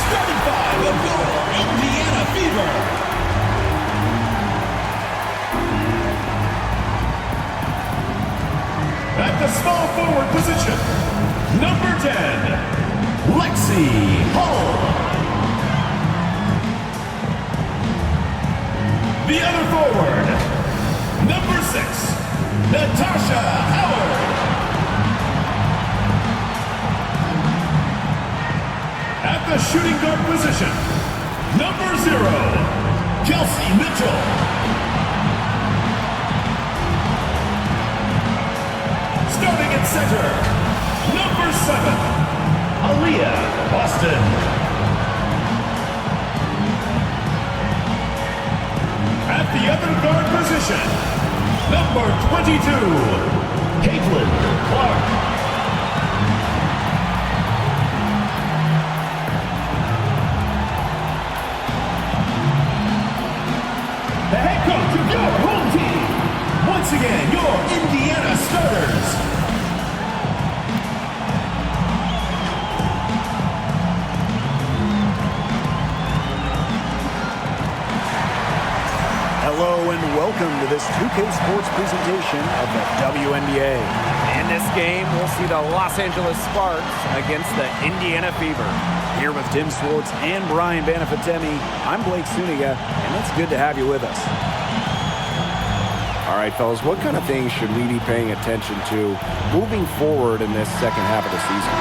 starting five of your Indiana Fever. At the small forward position, number 10, Lexi Hull. The other forward, number 6, Natasha Howard. At the shooting guard position, number 0, Kelsey Mitchell. Starting at center, number 7, Aaliyah Boston. At the other guard position, number 22, Caitlin Clark. The head coach of your home team. Once again, your Indiana starters. Hello and welcome to this 2K Sports presentation of the WNBA. In this game, we'll see the Los Angeles Sparks against the Indiana Fever. Here with Tim Swartz and Brian Banafitemi, I'm Blake Suniga, and it's good to have you with us. All right, fellas, what kind of things should we be paying attention to moving forward in this second half of the season?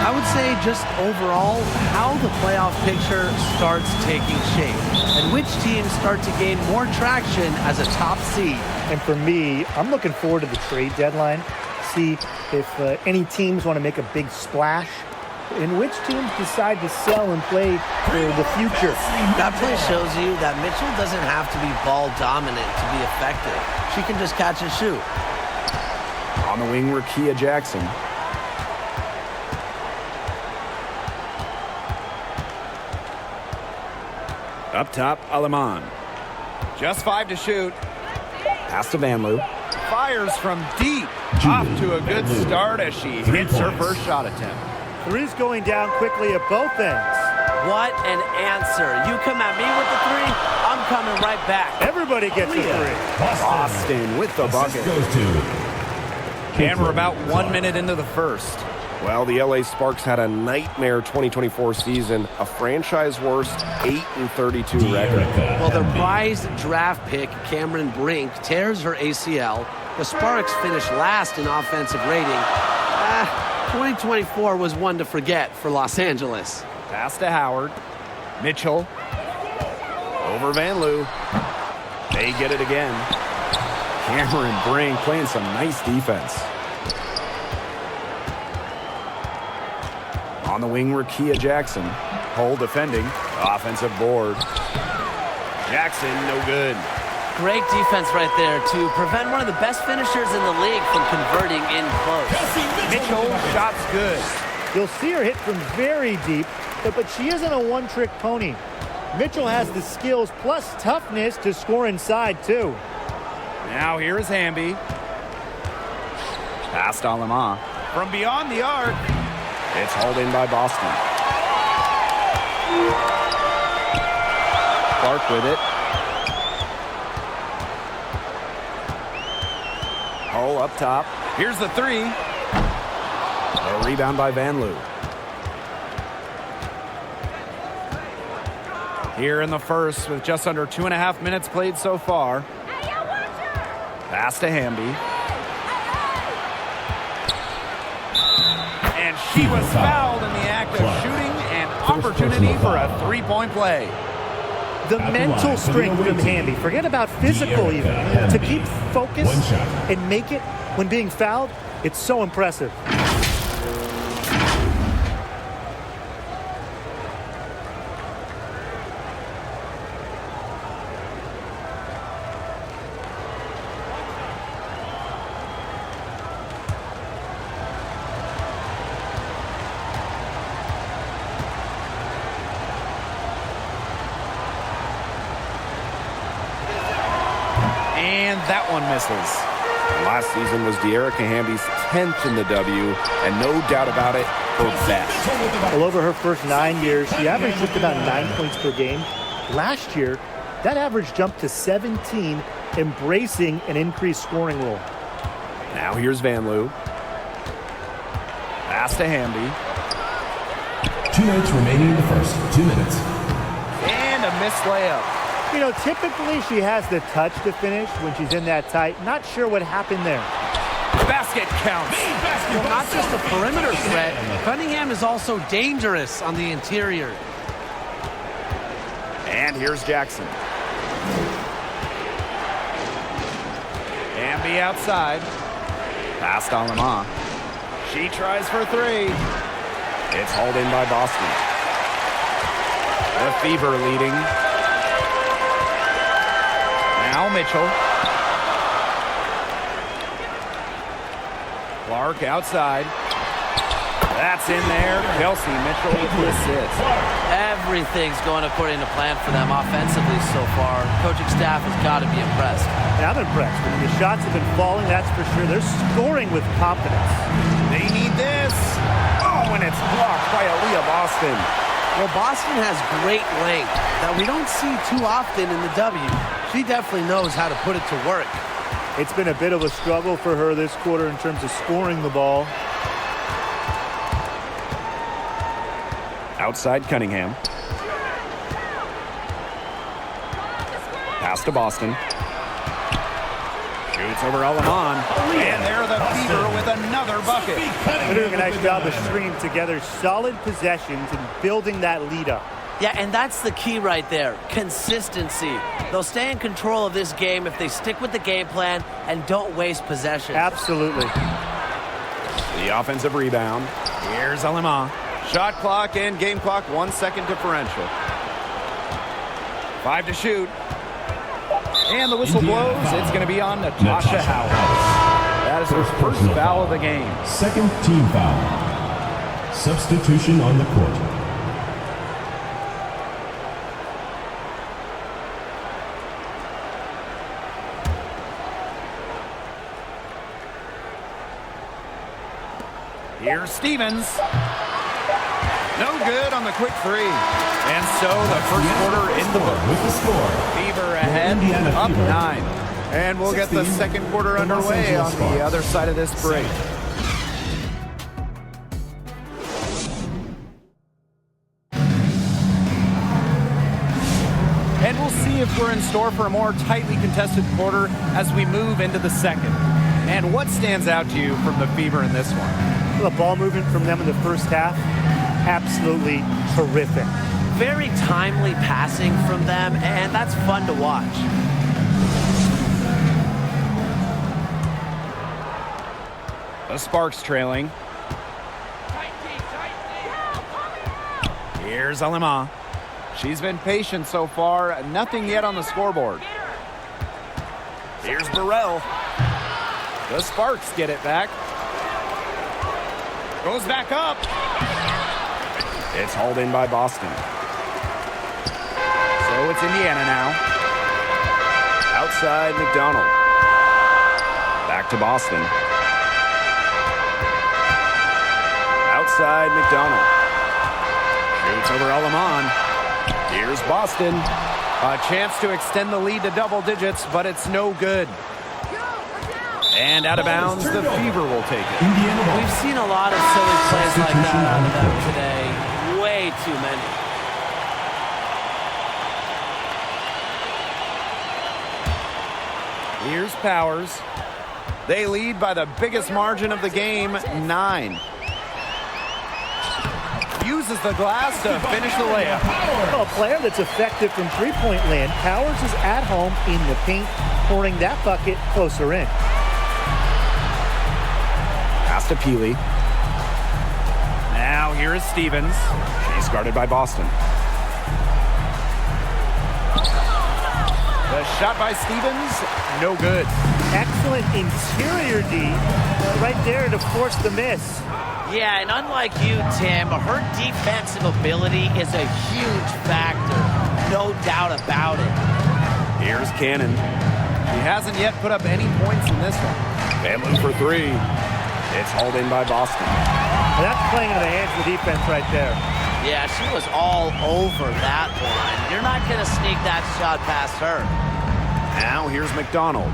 I would say just overall how the playoff picture starts taking shape and which teams start to gain more traction as a top seed. And for me, I'm looking forward to the trade deadline. See if any teams want to make a big splash and which teams decide to sell and play for the future. That play shows you that Mitchell doesn't have to be ball dominant to be effective. She can just catch and shoot. On the wing, Rakia Jackson. Up top, Aleman. Just 5 to shoot. Pass to Vanloo. Fires from deep. Off to a good start as she hits her first shot attempt. Three's going down quickly at both ends. What an answer. You come at me with the three, I'm coming right back. Everybody gets a three. Boston with the bucket. Goes to And we're about 1 minute into the first. Well, the LA Sparks had a nightmare 2024 season, a franchise-worst 8-32 record. Well, their prized draft pick, Cameron Brink, tears her ACL. The Sparks finished last in offensive rating. 2024 was one to forget for Los Angeles. Pass to Howard. Mitchell. Over Vanloo. They get it again. Cameron Brink playing some nice defense. On the wing, Rakia Jackson. Hull defending. Offensive board. Jackson, no good. Great defense right there to prevent one of the best finishers in the league from converting in close. Mitchell, shot's good. You'll see her hit from very deep, but she isn't a one-trick pony. Mitchell has the skills plus toughness to score inside, too. Now here is Hamby. Past Alama. From beyond the arc. It's hauled in by Boston. Clark with it. Hull up top. Here's the three. A rebound by Vanloo. Here in the first with just under 2.5 minutes played so far. Pass to Hamby. And she was fouled in the act of shooting, an opportunity for a three-point play. The mental strength from Hamby, forget about physical even, to keep focus and make it when being fouled, it's so impressive. And that one misses. Last season was De'Erica Hamby's 10th in the W, and no doubt about it, her best. Well, over her first 9 years, she averaged just about 9 points per game. Last year, that average jumped to 17, embracing an increased scoring role. Now here's Vanloo. Pass to Hamby. 2 minutes remaining in the first. 2 minutes. And a missed layup. You know, typically she has the touch to finish when she's in that tight. Not sure what happened there. Basket counts. Well, not just a perimeter threat, Cunningham is also dangerous on the interior. And here's Jackson. Hamby outside. Pass to Lemma. She tries for three. It's hauled in by Boston. The Fever leading. Now Mitchell. Clark outside. That's in there. Kelsey Mitchell with the assist. Everything's going according to plan for them offensively so far. Coaching staff has got to be impressed. And I'm impressed. I mean, the shots have been falling, that's for sure. They're scoring with confidence. They need this. Oh, and it's blocked by Aaliyah Boston. Well, Boston has great length that we don't see too often in the W. She definitely knows how to put it to work. It's been a bit of a struggle for her this quarter in terms of scoring the ball. Outside Cunningham. Pass to Boston. Shoots over Aleman. And there the Fever with another bucket. They're doing a nice job of stringing together solid possessions and building that lead up. Yeah, and that's the key right there. Consistency. They'll stay in control of this game if they stick with the game plan and don't waste possession. Absolutely. The offensive rebound. Here's Aleman. Shot clock and game clock 1 second differential. 5 to shoot. And the whistle blows. It's going to be on Natasha Howard. That is her first foul of the game. Second team foul. Substitution on the court. Here's Stevens. No good on the quick three. And so the first quarter in the books. With the score. Fever ahead, up 9. And we'll get the second quarter underway on the other side of this break. And we'll see if we're in store for a more tightly contested quarter as we move into the second. And what stands out to you from the Fever in this one? The ball movement from them in the first half, absolutely terrific. Very timely passing from them, and that's fun to watch. The Sparks trailing. Here's Alima. She's been patient so far. Nothing yet on the scoreboard. Here's Burrell. The Sparks get it back. Goes back up. It's hauled in by Boston. So it's Indiana now. Outside McDonald. Back to Boston. Outside McDonald. Shoots over Alaman. Here's Boston. A chance to extend the lead to double digits, but it's no good. And out of bounds, the Fever will take it. We've seen a lot of silly plays like that out of them today. Way too many. Here's Powers. They lead by the biggest margin of the game, 9. Uses the glass to finish the layup. Well, a player that's effective from three-point land. Powers is at home in the paint, pouring that bucket closer in. Pass to Peely. Now here is Stevens. She's guarded by Boston. The shot by Stevens, no good. Excellent interior D right there to force the miss. Yeah, and unlike you, Tim, her defensive ability is a huge factor. No doubt about it. Here's Cannon. He hasn't yet put up any points in this one. Van Loo for three. It's hauled in by Boston. And that's playing into the hands of the defense right there. Yeah, she was all over that one. You're not going to sneak that shot past her. Now here's McDonald.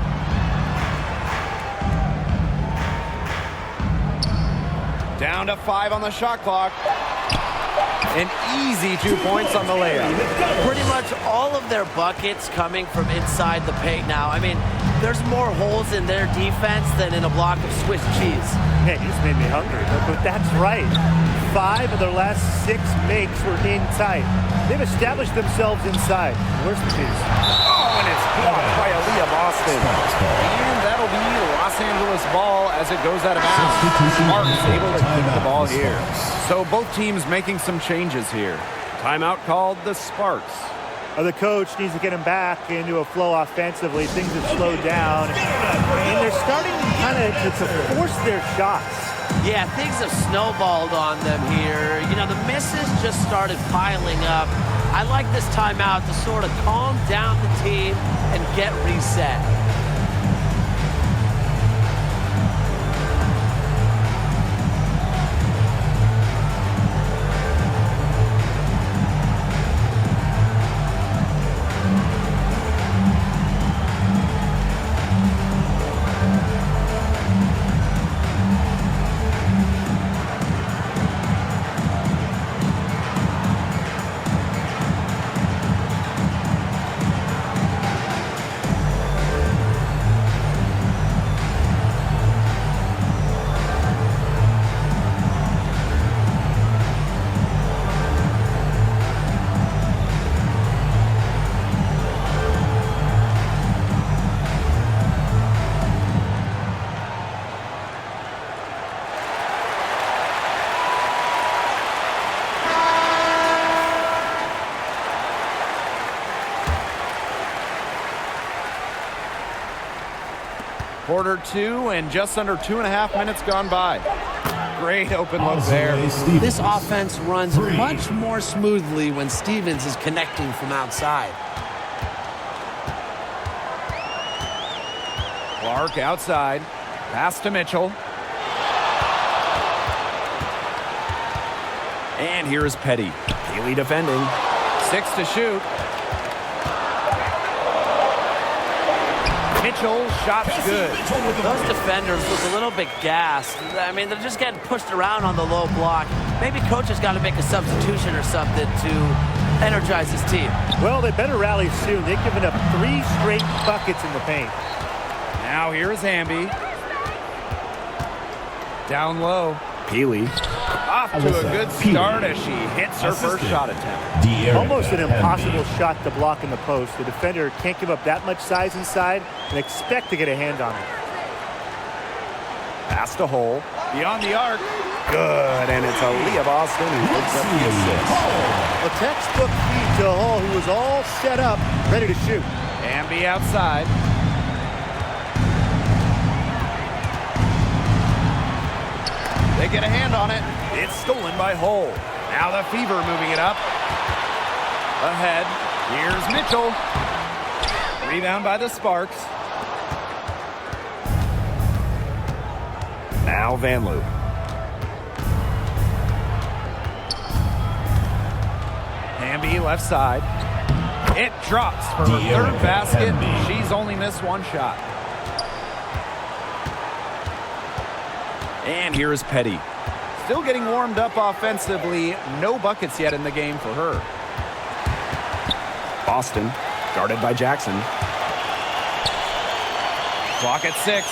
Down to 5 on the shot clock. An easy 2 points on the layup. Pretty much all of their buckets coming from inside the paint now. I mean, there's more holes in their defense than in a block of Swiss cheese. Man, you just made me hungry. But that's right. 5 of their last 6 makes were in tight. They've established themselves inside. Where's the cheese? Oh, and it's blocked by Aaliyah Boston. And that'll be Los Angeles ball as it goes out of bounds. Sparks able to keep the ball here. So both teams making some changes here. Timeout called the Sparks. The coach needs to get him back into a flow offensively. Things have slowed down. And they're starting kind of to force their shots. Yeah, things have snowballed on them here. You know, the misses just started piling up. I like this timeout to sort of calm down the team and get reset. Quarter 2 and just under 2.5 minutes gone by. Great open look there. This offense runs much more smoothly when Stevens is connecting from outside. Clark outside. Pass to Mitchell. And here is Petty. Haley defending. 6 to shoot. Mitchell, shot's good. Those defenders look a little bit gassed. I mean, they're just getting pushed around on the low block. Maybe coach has got to make a substitution or something to energize his team. Well, they better rally soon. They've given up 3 straight buckets in the paint. Now here is Hamby. Down low. Peely. Off to a good start as she hits her first shot attempt. Almost an impossible shot to block in the post. The defender can't give up that much size inside and expect to get a hand on it. Pass to Hole. Beyond the arc. Good, and it's Aaliyah Boston who picks up the assist. A textbook feed to Hall, who was all set up, ready to shoot. Hamby outside. They get a hand on it. It's stolen by Hole. Now the Fever moving it up. Ahead. Here's Mitchell. Rebound by the Sparks. Now Van Loo. Hamby left side. It drops for her third basket. She's only missed 1 shot. And here is Petty. Still getting warmed up offensively. No buckets yet in the game for her. Boston, guarded by Jackson. Clock at 6.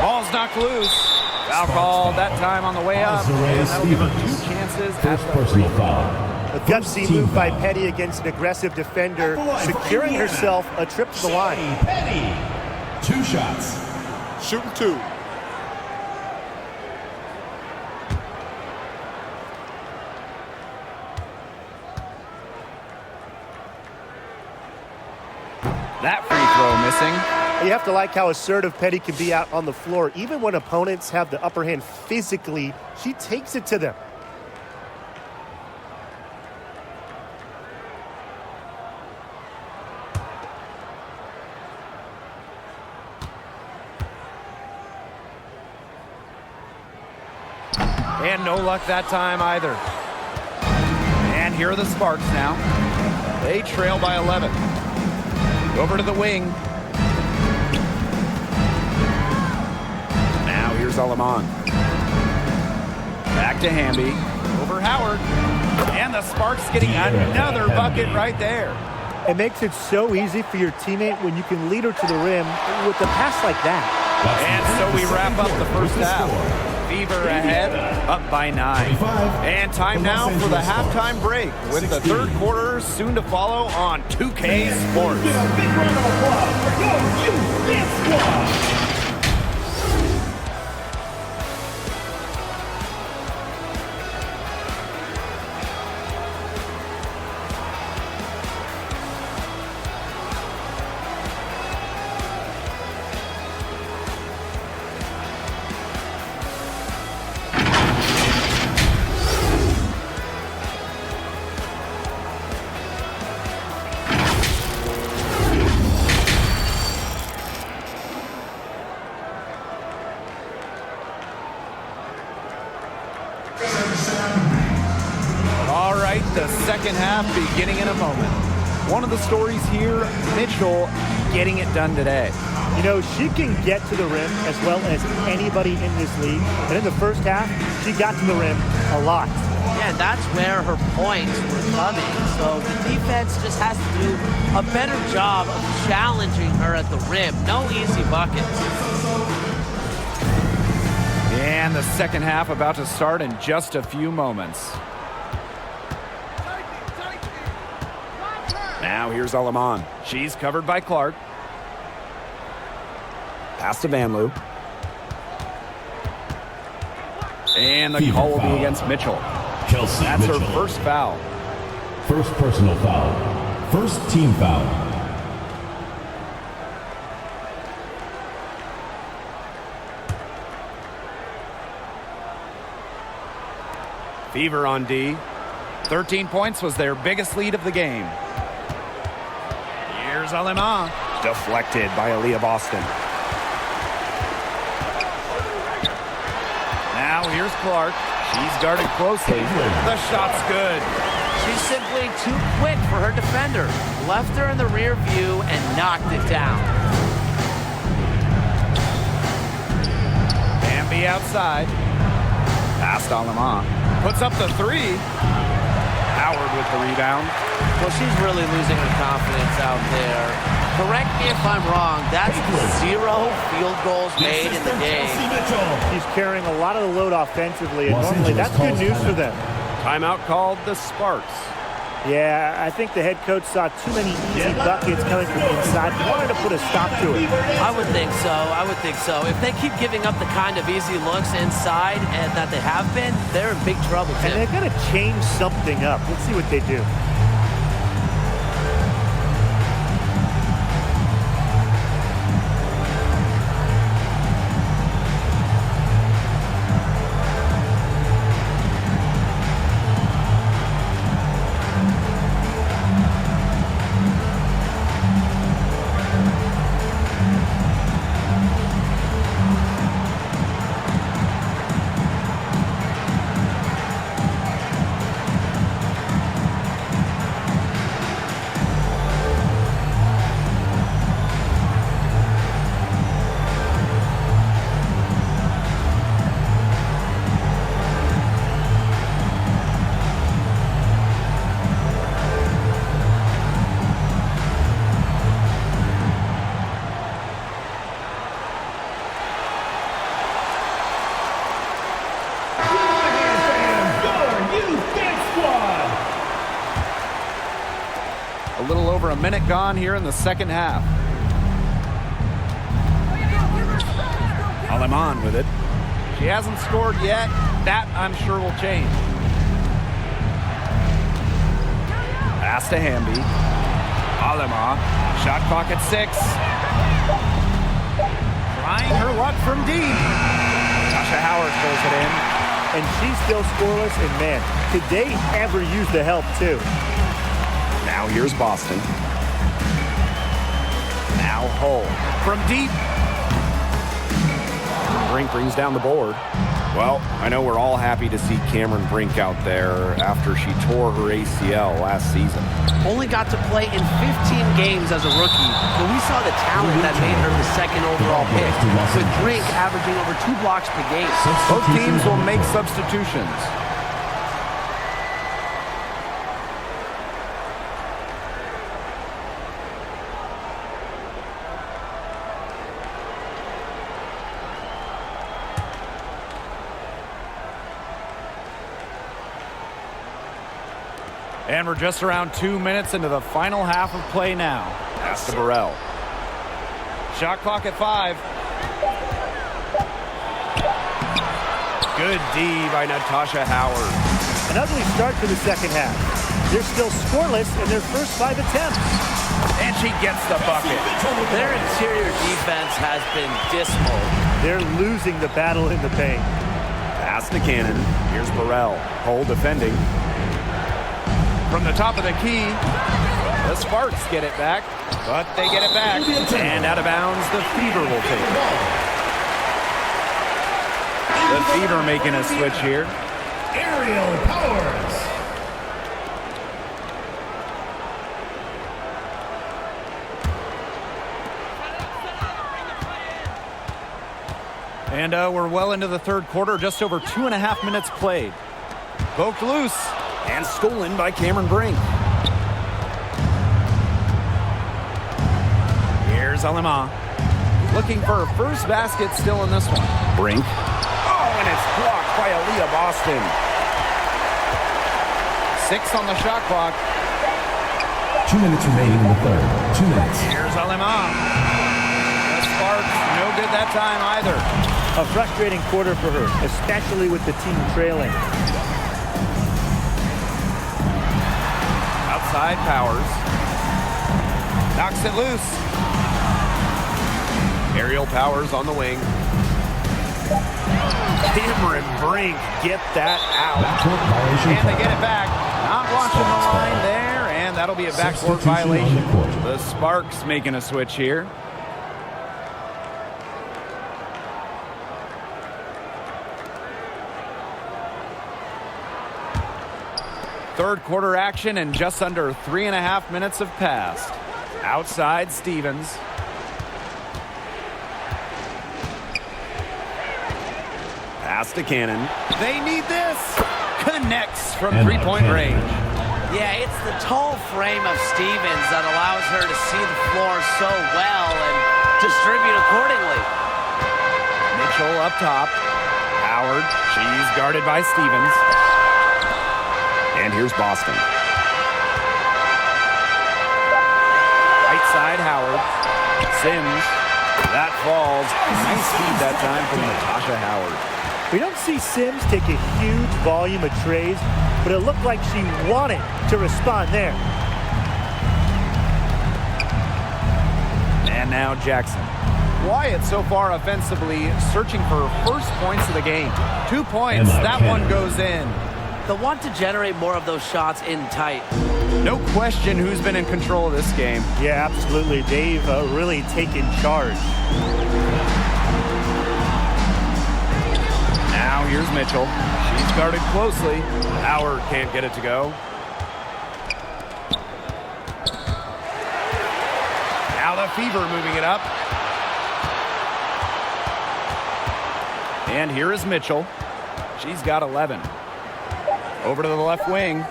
Ball's knocked loose. Foul call that time on the way up. And that'll give them 2 chances at the free throw. A gutsy move by Petty against an aggressive defender, securing herself a trip to the line. Petty, 2 shots. Shooting 2. That free throw missing. You have to like how assertive Petty can be out on the floor. Even when opponents have the upper hand physically, she takes it to them. no luck that time either. And here are the Sparks now. They trail by 11. Over to the wing. Now here's Aleman. Back to Hamby. Over Howard. And the Sparks getting another bucket right there. It makes it so easy for your teammate when you can lead her to the rim with a pass like that. And so we wrap up the first half. Fever ahead, up by 9. And time now for the halftime break with the third quarter soon to follow on 2K Sports. Give a big round of applause for your youth dance squad. All right, the second half beginning in a moment. One of the stories here, Mitchell getting it done today. You know, she can get to the rim as well as anybody in this league. And in the first half, she got to the rim a lot. Yeah, and that's where her points were coming. So the defense just has to do a better job of challenging her at the rim. No easy buckets. And the second half about to start in just a few moments. Now here's Aleman. She's covered by Clark. Pass to Vanloo. And the call will be against Mitchell. Kelsey That's Mitchell. her first foul. First personal foul. First team foul. Fever on D. 13 points was their biggest lead of the game. Here's Aleman. Deflected by Aaliyah Boston. Now here's Clark. She's guarded closely. The shot's good. She's simply too quick for her defender. Left her in the rear view and knocked it down. Bambi outside. Past Aleman. Puts up the three. Howard with the rebound. Well, she's really losing her confidence out there. Correct me if I'm wrong. That's 0 field goals made in the game. Kelsey Mitchell. She's carrying a lot of the load offensively, and Los normally Angeles that's good calls news for timeout. them. Timeout called the Sparks. Yeah, I think the head coach saw too many easy buckets coming from inside. He wanted to put a stop to it. I would think so. I would think so. If they keep giving up the kind of easy looks inside and that they have been, they're in big trouble, And too. they're going to change something up. Let's see what they do. A little over a minute gone here in the second half. Aleman with it. She hasn't scored yet. That, I'm sure, will change. Pass to Hamby. Aleman. Shot clock at 6. Trying her luck from deep. Tasha Howard pulls it in. And she's still scoreless, and man, could they ever use the help, too? Now here's Boston. Now Hull. From deep. Brink brings down the board. Well, I know we're all happy to see Cameron Brink out there after she tore her ACL last season. Only got to play in 15 games as a rookie, but we saw the talent that made her the second overall pick, with Brink averaging over 2 blocks per game. Both teams will make substitutions. And we're just around 2 minutes into the final half of play now. Pass to Burrell. Shot clock at 5. Good D by Natasha Howard. An ugly start to the second half. They're still scoreless in their first 5 attempts. And she gets the bucket. Their interior defense has been dismal. They're losing the battle in the paint. Pass to Cannon. Here's Burrell. Hole defending. From the top of the key, the Sparks get it back, but they get it back. And out of bounds, the Fever will take it. The Fever making a switch here. Aerial Powers. And we're well into the third quarter, just over 2.5 minutes played. Poked loose. And stolen by Cameron Brink. Here's Alema. Looking for her first basket still in this one. Brink. Oh, and it's blocked by Aaliyah Boston. 6 on the shot clock. 2 minutes remaining in the third. 2 minutes. Here's Alema. The Sparks, no good that time either. A frustrating quarter for her, especially with the team trailing. Outside Powers. Knocks it loose. Aerial Powers on the wing. Cameron Brink get that out. Backcourt violation. And they get it back. Not watching the line there, and that'll be a backcourt violation. The Sparks making a switch here. Third quarter action, and just under 3.5 minutes have passed. Outside Stevens. Pass to Cannon. They need this. Connects from And three-point Cannon. range. Yeah, it's the tall frame of Stevens that allows her to see the floor so well and distribute accordingly. Mitchell up top. Howard. She's guarded by Stevens. And here's Boston. Right side Howard. Sims. That falls. Nice feed that time from Natasha Howard. We don't see Sims take a huge volume of trays, but it looked like she wanted to respond there. And now Jackson. Wyatt so far offensively searching for first points of the game. 2 points. And That one goes in. They'll want to generate more of those shots in tight. No question who's been in control of this game. Yeah, absolutely. They've really taken charge. Now here's Mitchell. She's guarded closely. Howard can't get it to go. Now the Fever moving it up. And here is Mitchell. She's got 11. Over to the left wing.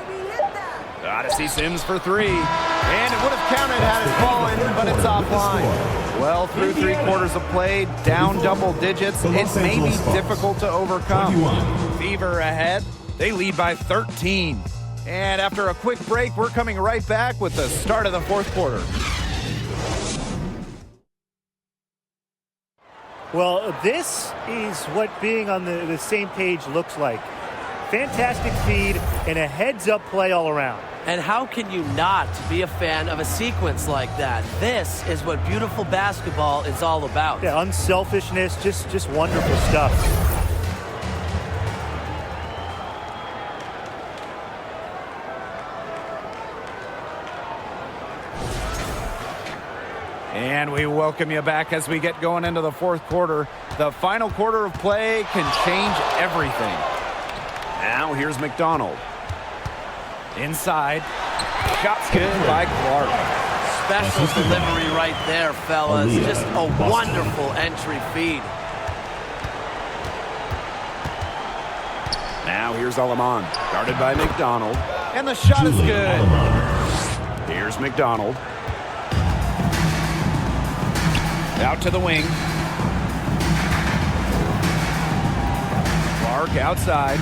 Gotta see Sims for 3. And it would have counted had it fallen, but it's offline. Well, through 3 quarters of play, down double digits. It may be difficult to overcome. Fever ahead. They lead by 13. And after a quick break, we're coming right back with the start of the fourth quarter. Well, this is what being on the same page looks like. Fantastic feed and a heads-up play all around. And how can you not be a fan of a sequence like that? This is what beautiful basketball is all about. Yeah, unselfishness, just wonderful stuff. And we welcome you back as we get going into the fourth quarter. The final quarter of play can change everything. Now here's McDonald. Inside. Shot's good by Clark. Special delivery right there, fellas. Just a wonderful entry feed. Now here's Alamon, guarded by McDonald. And the shot is good. Here's McDonald. Out to the wing. Clark outside.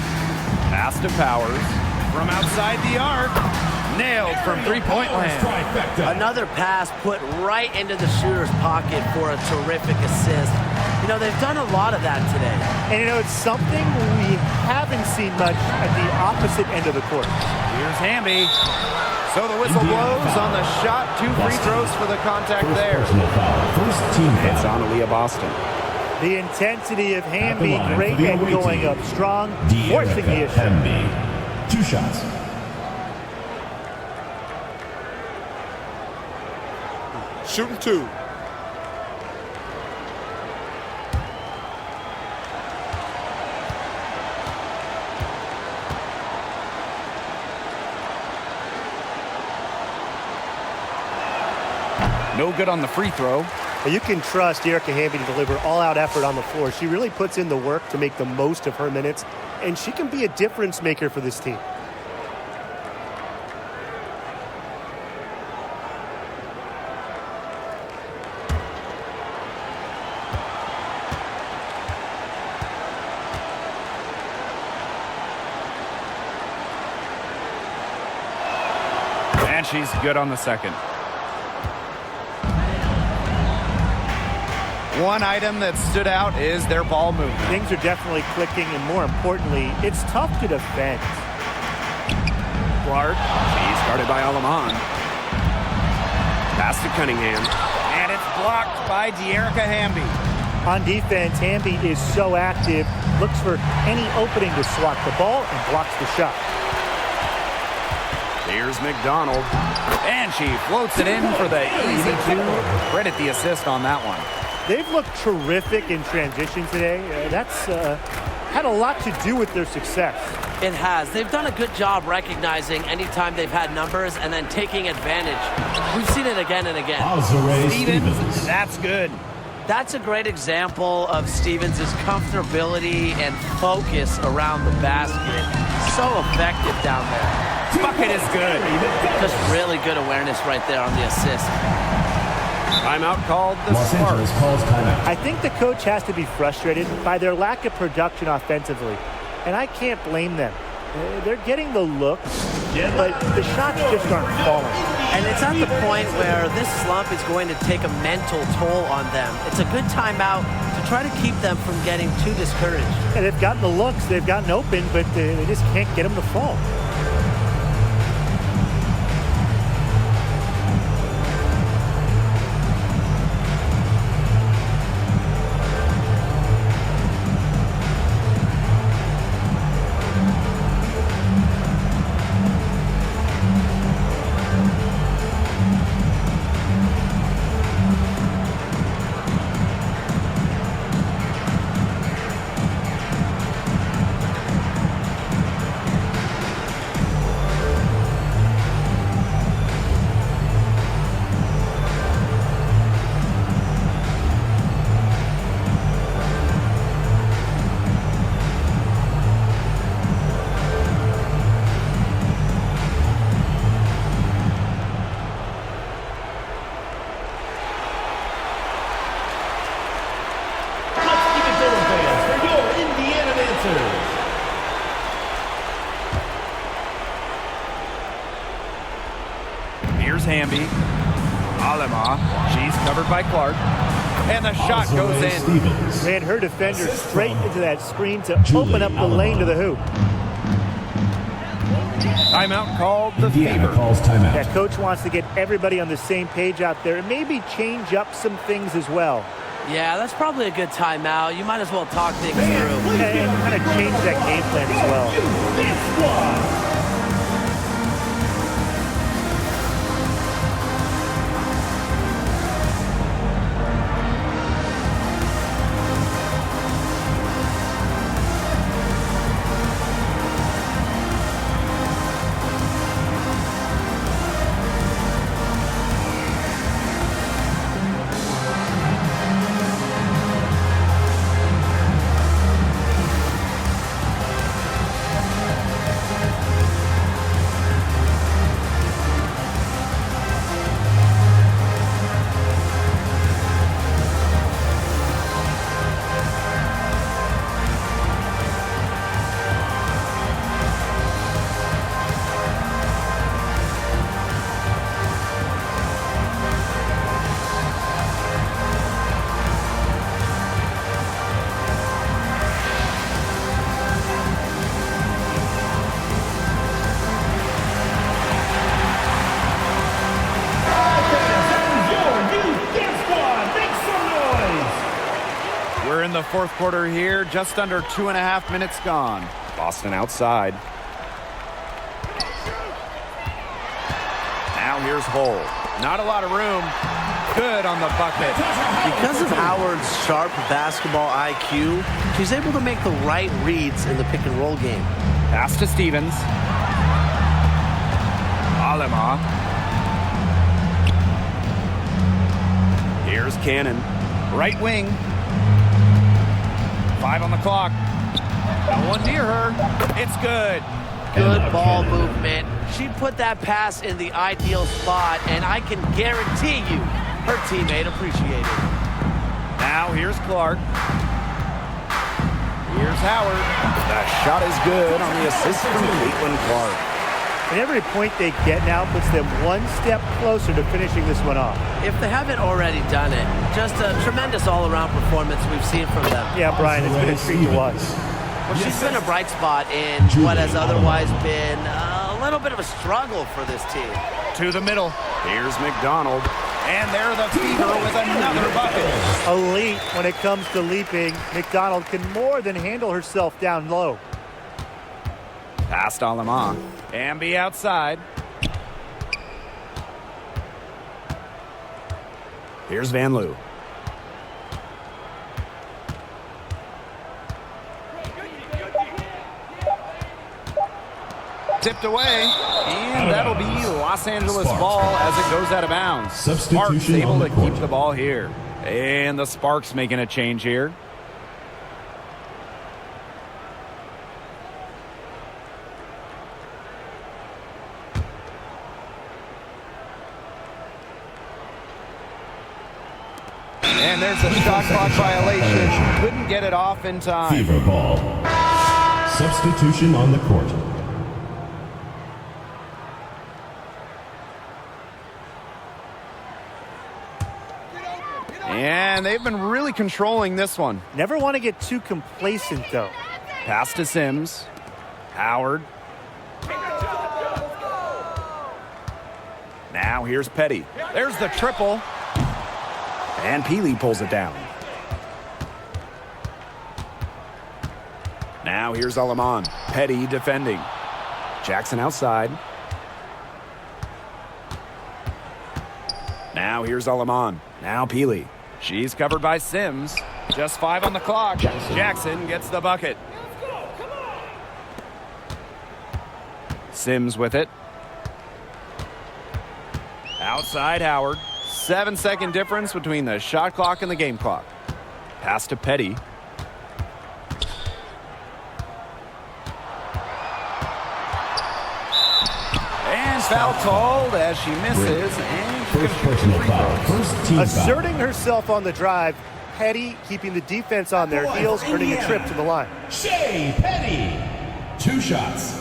Pass to Powers. From outside the arc. Nailed from three-point land. Another pass put right into the shooter's pocket for a terrific assist. You know, they've done a lot of that today. And, you know, it's something we haven't seen much at the opposite end of the court. Here's Hamby. So the whistle blows on the shot. 2 free throws for the contact there. It's on Aaliyah Boston. The intensity of Hamby, great and going up strong, forcing the issue. Hamby. 2 shots. Shooting 2. No good on the free throw. You can trust Erica Hamby to deliver all-out effort on the floor. She really puts in the work to make the most of her minutes, and she can be a difference maker for this team. And she's good on the second. One item that stood out is their ball movement. Things are definitely clicking, and more importantly, it's tough to defend. Clark. He's guarded by Alamon. Pass to Cunningham. And it's blocked by De'Erica Hamby. On defense, Hamby is so active, looks for any opening to swat the ball and blocks the shot. Here's McDonald. And she floats it in for the easy 2. Credit the assist on that one. They've looked terrific in transition today. That's had a lot to do with their success. It has. They've done a good job recognizing anytime they've had numbers and then taking advantage. We've seen it again and again. Stevens, that's good. That's a great example of Stevens' comfortability and focus around the basket. So effective down there. Bucket is good. Just really good awareness right there on the assist. Timeout called the Los Angeles Sparks. calls timeout. I think the coach has to be frustrated by their lack of production offensively, and I can't blame them. They're getting the looks, but the shots just aren't falling. And it's at the point where this slump is going to take a mental toll on them. It's a good timeout to try to keep them from getting too discouraged. And they've gotten the looks, they've gotten open, but they just can't get them to fall. Here's Hamby. Alema. She's covered by Clark. And the shot goes in. Stevens. Ran her defender straight into that screen to open up the lane to the hoop. Timeout called the Indiana Fever. calls timeout. That coach wants to get everybody on the same page out there and maybe change up some things as well. Yeah, that's probably a good timeout. You might as well talk things through. And kind of change that game plan as well. the fourth quarter here. Just under 2.5 minutes gone. Boston outside. Now here's Hull. Not a lot of room. Good on the bucket. Because of Howard's sharp basketball IQ, she's able to make the right reads in the pick and roll game. Pass to Stevens. Alema. Here's Cannon. Right wing. 5 on the clock. No one near her. It's good. Good ball movement. She put that pass in the ideal spot, and I can guarantee you her teammate appreciated it. Now here's Clark. Here's Howard. That shot is good on the assist from Caitlin Clark. And every point they get now puts them one step closer to finishing this one off. If they haven't already done it, just a tremendous all-around performance we've seen from them. Yeah, Brian, it's been a treat to watch. Well, she's been a bright spot in what has otherwise been a little bit of a struggle for this team. To the middle. Here's McDonald. And there the Fever with another bucket. Elite when it comes to leaping. McDonald can more than handle herself down low. Past Alema. Amby outside. Here's Van Loo. Tipped away. And that'll be Los Angeles ball as it goes out of bounds. Sparks able to keep the ball here. And the Sparks making a change here. And there's a shot clock violation. Couldn't get it off in time. Fever ball. Substitution on the court. And they've been really controlling this one. Never want to get too complacent, though. Pass to Sims. Howard. Now here's Petty. There's the triple. And Peely pulls it down. Now here's Alaman. Petty defending. Jackson outside. Now here's Alaman. Now Peely. She's covered by Sims. Just 5 on the clock. Jackson gets the bucket. Sims with it. Outside Howard. 7-second difference between the shot clock and the game clock. Pass to Petty. And foul called as she misses. And First personal foul. First team foul. Asserting herself on the drive. Petty keeping the defense on their heels, earning a trip to the line. Shea Petty. 2 shots.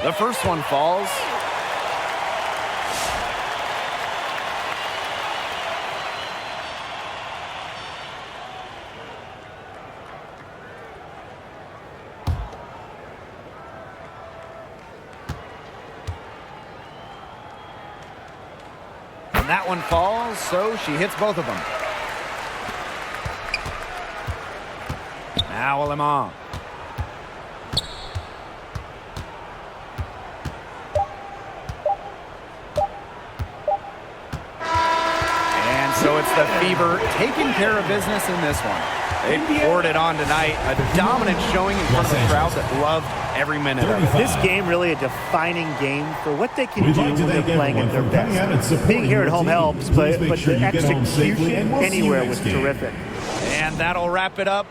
The first one falls. And that one falls, so she hits both of them. Now Alemant. So it's the Fever taking care of business in this one. They poured it on tonight. A dominant showing in front of a crowd that loved every minute of it. This game really a defining game for what they can do when they're playing at their best. Being here at home helps, but the execution anywhere was terrific. And that'll wrap it up